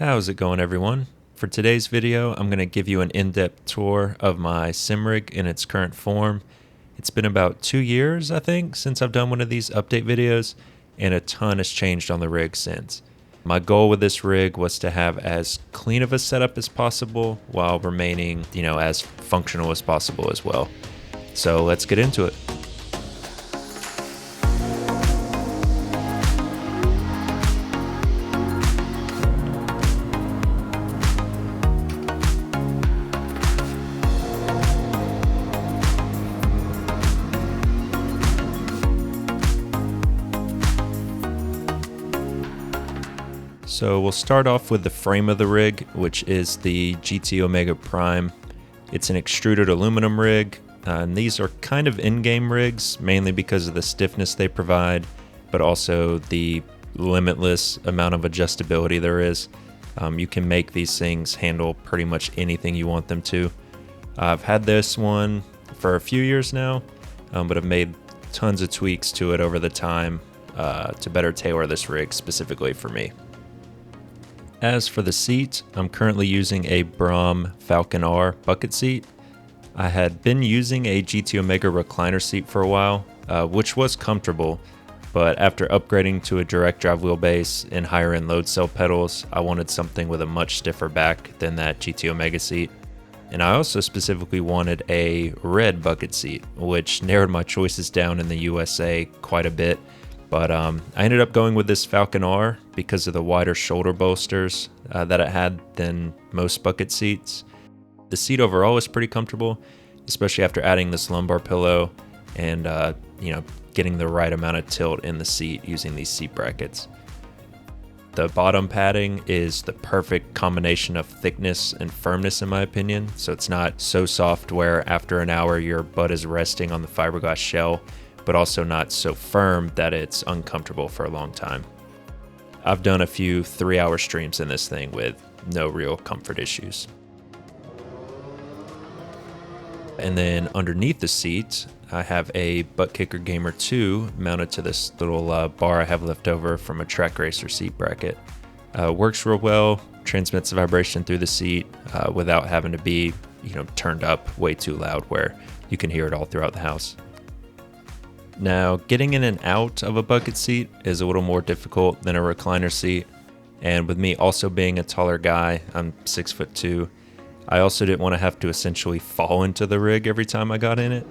How's it going, everyone? For today's video, I'm going to give you an in-depth tour of my sim rig in its current form. It's been about 2 years, I think, since I've done one of these update videos, and a ton has changed on the rig since. My goal with this rig was to have as clean of a setup as possible while remaining, as functional as possible as well. So let's get into it. So we'll start off with the frame of the rig, which is the gtomega Prime. It's an extruded aluminum rig, and these are kind of in-game rigs, mainly because of the stiffness they provide, but also the limitless amount of adjustability there is. You can make these things handle pretty much anything you want them to. I've had this one for a few years now, but I've made tons of tweaks to it over the time to better tailor this rig specifically for me. As for the seat, I'm currently using a Braun Falcon R bucket seat. I had been using a gtomega recliner seat for a while, which was comfortable, but after upgrading to a direct drive wheelbase and higher end load cell pedals, I wanted something with a much stiffer back than that gtomega seat. And I also specifically wanted a red bucket seat, which narrowed my choices down in the USA quite a bit. But I ended up going with this Falcon R because of the wider shoulder bolsters that it had than most bucket seats. The seat overall is pretty comfortable, especially after adding this lumbar pillow and getting the right amount of tilt in the seat using these seat brackets. The bottom padding is the perfect combination of thickness and firmness in my opinion, so it's not so soft where after an hour your butt is resting on the fiberglass shell, but also not so firm that it's uncomfortable for a long time. I've done a few 3-hour streams in this thing with no real comfort issues. And then underneath the seat, I have a Buttkicker Gamer 2 mounted to this little bar I have left over from a track racer seat bracket. Works real well, transmits vibration through the seat without having to be, turned up way too loud where you can hear it all throughout the house. Now, getting in and out of a bucket seat is a little more difficult than a recliner seat, and with me also being a taller guy, I'm 6'2", I also didn't want to have to essentially fall into the rig every time I got in it.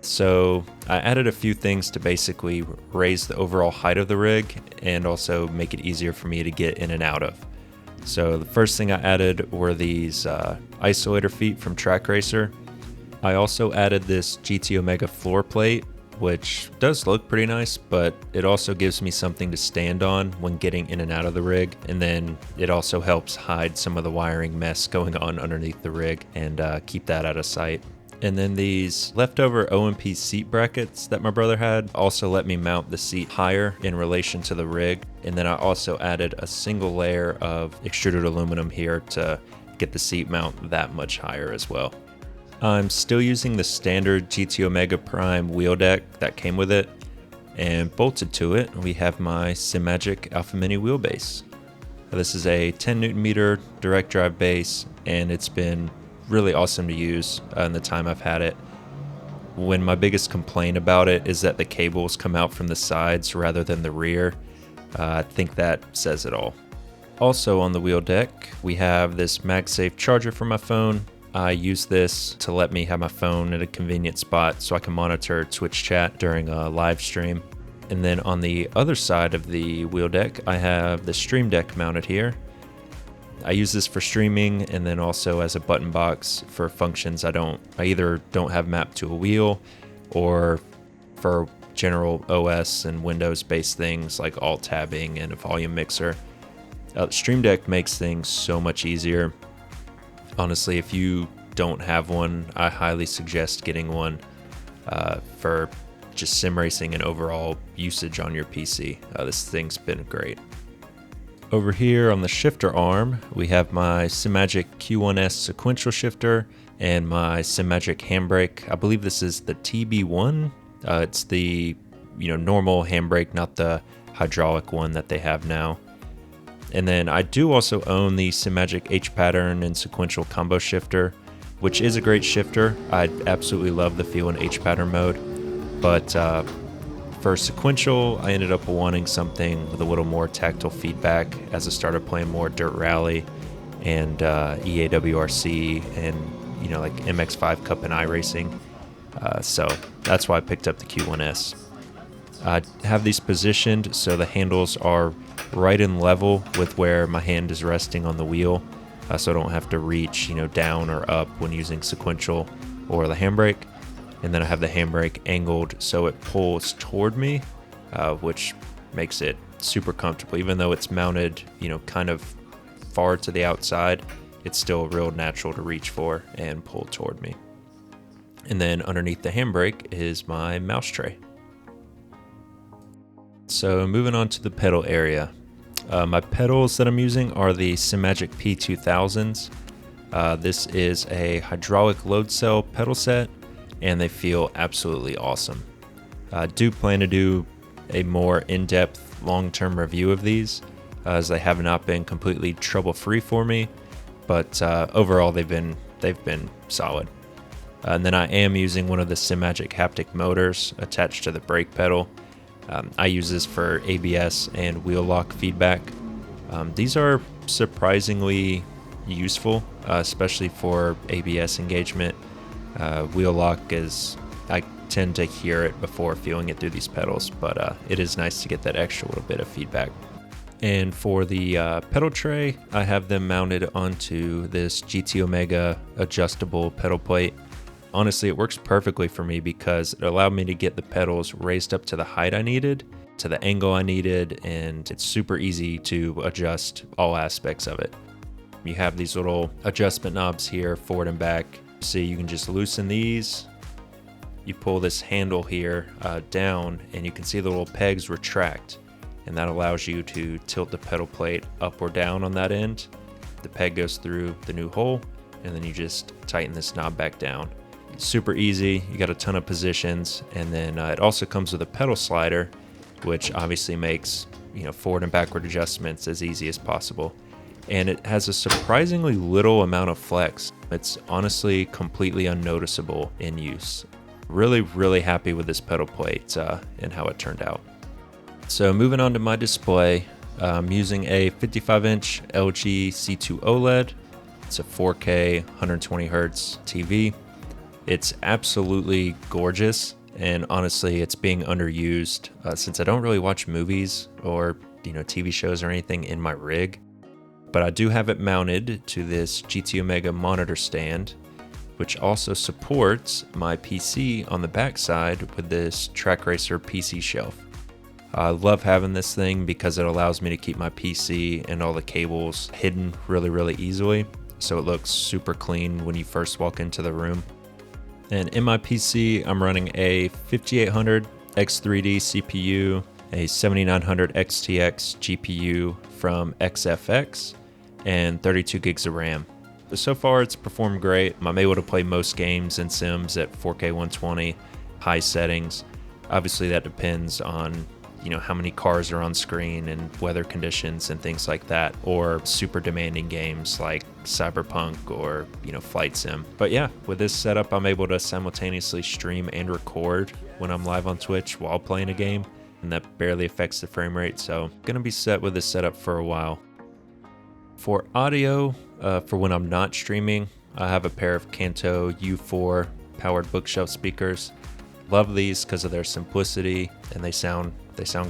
So I added a few things to basically raise the overall height of the rig and also make it easier for me to get in and out of. So the first thing I added were these isolator feet from Track Racer. I also added this gtomega floor plate, which does look pretty nice, but it also gives me something to stand on when getting in and out of the rig, and then it also helps hide some of the wiring mess going on underneath the rig and keep that out of sight. And then these leftover OMP seat brackets that my brother had also let me mount the seat higher in relation to the rig, and then I also added a single layer of extruded aluminum here to get the seat mount that much higher as well. I'm still using the standard gtomega Prime wheel deck that came with it, and bolted to it we have my Simagic Alpha Mini wheelbase. This is a 10 Nm direct drive base, and it's been really awesome to use in the time I've had it. When my biggest complaint about it is that the cables come out from the sides rather than the rear, I think that says it all. Also on the wheel deck we have this MagSafe charger for my phone. I use this to let me have my phone at a convenient spot so I can monitor Twitch chat during a live stream. And then on the other side of the wheel deck, I have the Stream Deck mounted here. I use this for streaming and then also as a button box for functions I either don't have mapped to a wheel, or for general OS and Windows based things like alt tabbing and a volume mixer. Stream Deck makes things so much easier. Honestly, if you don't have one, I highly suggest getting one for just sim racing and overall usage on your PC. This thing's been great. Over here on the shifter arm, we have my Simagic Q1S sequential shifter and my Simagic Handbrake. I believe this is the TB1. It's the normal handbrake, not the hydraulic one that they have now. And then I do also own the Simagic H pattern and sequential combo shifter, which is a great shifter. I absolutely love the feel in H pattern mode, but for sequential, I ended up wanting something with a little more tactile feedback as I started playing more Dirt Rally and EAWRC and like MX5 Cup and iRacing. So that's why I picked up the Q1S. I have these positioned so the handles are right in level with where my hand is resting on the wheel, so I don't have to reach down or up when using sequential or the handbrake. And then I have the handbrake angled so it pulls toward me, which makes it super comfortable. Even though it's mounted kind of far to the outside, it's still real natural to reach for and pull toward me. And then underneath the handbrake is my mouse tray. So moving on to the pedal area. My pedals that I'm using are the Simagic P2000s. This is a hydraulic load cell pedal set, and they feel absolutely awesome. I do plan to do a more in-depth long-term review of these, as they have not been completely trouble-free for me, but overall they've been solid. And then I am using one of the Simagic Haptic motors attached to the brake pedal. I use this for ABS and wheel lock feedback. These are surprisingly useful, especially for ABS engagement. Wheel lock I tend to hear it before feeling it through these pedals, but it is nice to get that extra little bit of feedback. And for the pedal tray, I have them mounted onto this gtomega adjustable pedal plate. Honestly, it works perfectly for me because it allowed me to get the pedals raised up to the height I needed, to the angle I needed, and it's super easy to adjust all aspects of it. You have these little adjustment knobs here, forward and back. So you can just loosen these. You pull this handle here down, and you can see the little pegs retract, and that allows you to tilt the pedal plate up or down on that end. The peg goes through the new hole, and then you just tighten this knob back down. Super easy. You got a ton of positions, and then it also comes with a pedal slider, which obviously makes forward and backward adjustments as easy as possible. And it has a surprisingly little amount of flex. It's honestly completely unnoticeable in use. Really happy with this pedal plate and how it turned out. So moving on to my display, I'm using a 55-inch LG C2 OLED. It's a 4K 120 Hz TV. It's absolutely gorgeous, and honestly, it's being underused since I don't really watch movies or TV shows or anything in my rig. But I do have it mounted to this gtomega monitor stand, which also supports my PC on the backside with this Track Racer PC shelf. I love having this thing because it allows me to keep my PC and all the cables hidden really easily, so it looks super clean when you first walk into the room. And in my PC, I'm running a 5800 X3D CPU, a 7900 XTX GPU from XFX, and 32 gigs of RAM. So far, it's performed great. I'm able to play most games and sims at 4K 120, high settings. Obviously, that depends on how many cars are on screen and weather conditions and things like that, or super demanding games like Cyberpunk or Flight Sim. But yeah, with this setup, I'm able to simultaneously stream and record when I'm live on Twitch while playing a game, and that barely affects the frame rate, so gonna be set with this setup for a while. For audio, for when I'm not streaming, I have a pair of Kanto U4 powered bookshelf speakers. Love these because of their simplicity, and they sound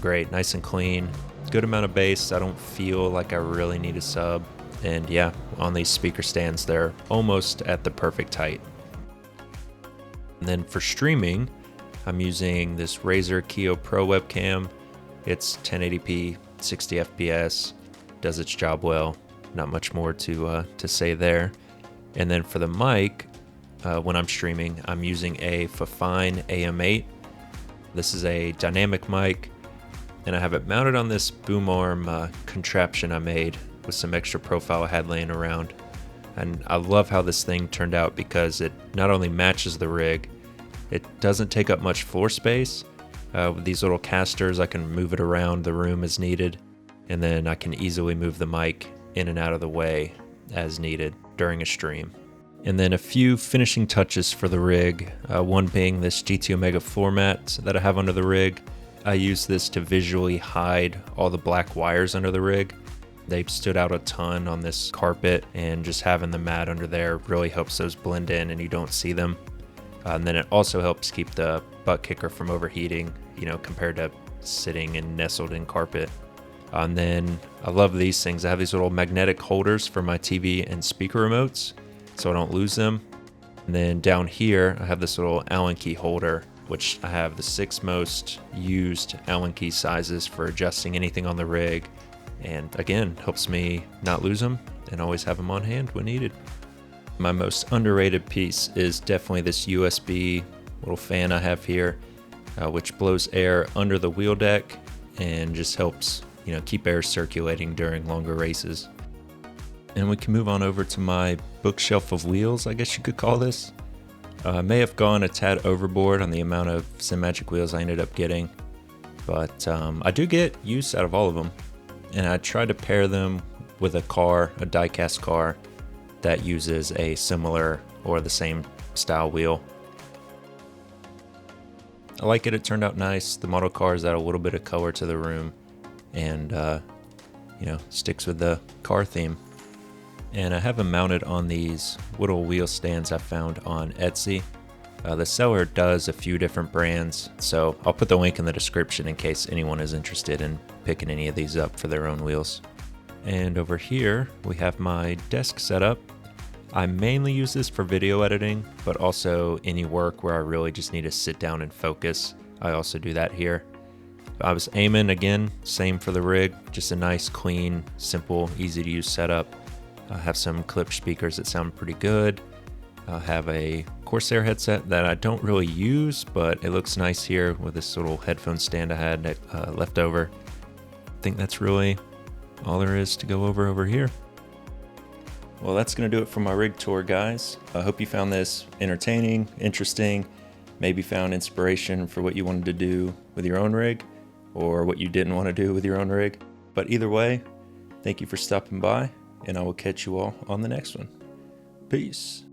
great, nice and clean. Good amount of bass. I don't feel like I really need a sub. And yeah, on these speaker stands, they're almost at the perfect height. And then for streaming, I'm using this Razer Kiyo Pro webcam. It's 1080p, 60 FPS, does its job well. Not much more to say there. And then for the mic, when I'm streaming, I'm using a Fifine AM8. This is a dynamic mic, and I have it mounted on this boom arm contraption I made with some extra profile I had laying around. And I love how this thing turned out because it not only matches the rig, it doesn't take up much floor space. With these little casters, I can move it around the room as needed. and then I can easily move the mic in and out of the way as needed during a stream. And then a few finishing touches for the rig, one being this gtomega floor mat that I have under the rig. I use this to visually hide all the black wires under the rig. They stood out a ton on this carpet, and just having the mat under there really helps those blend in and you don't see them. And then it also helps keep the butt kicker from overheating, you know, compared to sitting and nestled in carpet. And then I love these things. I have these little magnetic holders for my TV and speaker remotes, so I don't lose them. And then down here, I have this little Allen key holder, which I have the 6 most used Allen key sizes for adjusting anything on the rig. And again, helps me not lose them and always have them on hand when needed. My most underrated piece is definitely this USB little fan I have here, which blows air under the wheel deck and just helps, you know, keep air circulating during longer races. And we can move on over to my bookshelf of wheels, I guess you could call this. I may have gone a tad overboard on the amount of Simagic wheels I ended up getting, but I do get use out of all of them. And I try to pair them with a car, a die-cast car, that uses a similar or the same style wheel. I like it, it turned out nice. The model cars add a little bit of color to the room and, you know, sticks with the car theme. And I have them mounted on these little wheel stands I found on Etsy. The seller does a few different brands, so I'll put the link in the description in case anyone is interested in picking any of these up for their own wheels. And over here, we have my desk setup. I mainly use this for video editing, but also any work where I really just need to sit down and focus. I also do that here. I was aiming, again, same for the rig, just a nice, clean, simple, easy to use setup. I have some clip speakers that sound pretty good. I have a Corsair headset that I don't really use, but it looks nice here with this little headphone stand I had left over. I think that's really all there is to go over here. Well, that's going to do it for my rig tour, guys. I hope you found this entertaining, interesting, maybe found inspiration for what you wanted to do with your own rig or what you didn't want to do with your own rig. But either way, thank you for stopping by, and I will catch you all on the next one. Peace.